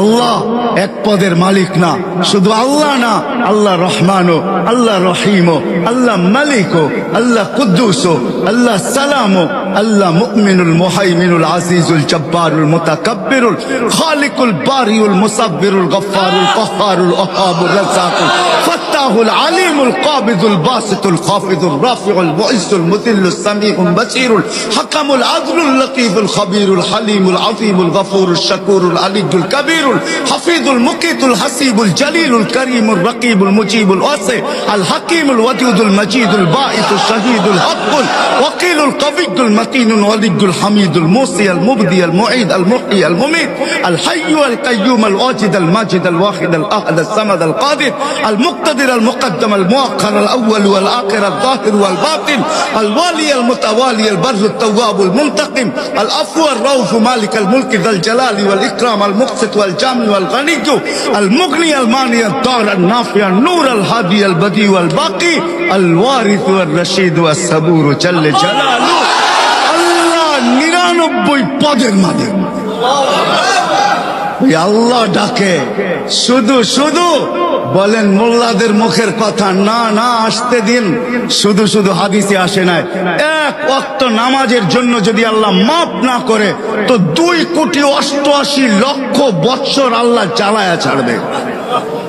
আল্লাহ এক পদের মালিক না, শুধু আল্লাহ না, আল্লাহ রহমানও, আল্লাহ রহিমও, আল্লাহ মালিকও, আল্লাহ কুদ্দুসও, আল্লাহ সালামও, আল্লাহ মুমিনুল মুহাইমিনুল আজিজুল জব্বারুল মুতাকাব্বিরুল খালিকুল বারিউল মুসাব্বিরুল গফফারুল কহ্হারুল ওহাবুর রাজ্জাকুল ফাত্তাহুল আলিমুল কাবিদুল বাসিতুল খাফিদুর রাফিউল মুইজ্জুল মুদিল্লুস সামিউল বাসীরুল হাকামুল আদলুল লতীফুল খবীরুল হালিমুল আযীমুল গফুরুশ শাকুরুল আলিয়্যুল কাবীর حفيظ المقيت الحسيب الجليل الكريم الرقيب المجيب الواسع الحكيم الودود المجيد الباعث الشهيد الحق الوكيل القوي المتين الولي الحميد الموصي المبدي المعيد المحيي المميت الحي القيوم الواجد الماجد الواحد الاحد الصمد القادر المقتدر المقدم المؤخر الاول والاخر الظاهر والباطن الوالي المتوالي البر التواب المنتقم العفو الرؤوف مالك الملك ذا الجلال والاكرام المقسط والجامع والغني المغني المانع الضار النافع النور الهادي البديع والباقي الوارث والرشيد والصبور جل جلاله الله 99 পদের মালিক আল্লাহ ডাকে শুধু শুধু বলেন মোল্লাদের মুখের কথা না না আসতে দিন শুধু শুধু হাদিসে আসে নাই এক ওয়াক্ত নামাজের জন্য যদি আল্লাহ মাফ না করে তো 2,88,00,000 বৎসর আল্লাহ জ্বালায়া ছাড়বে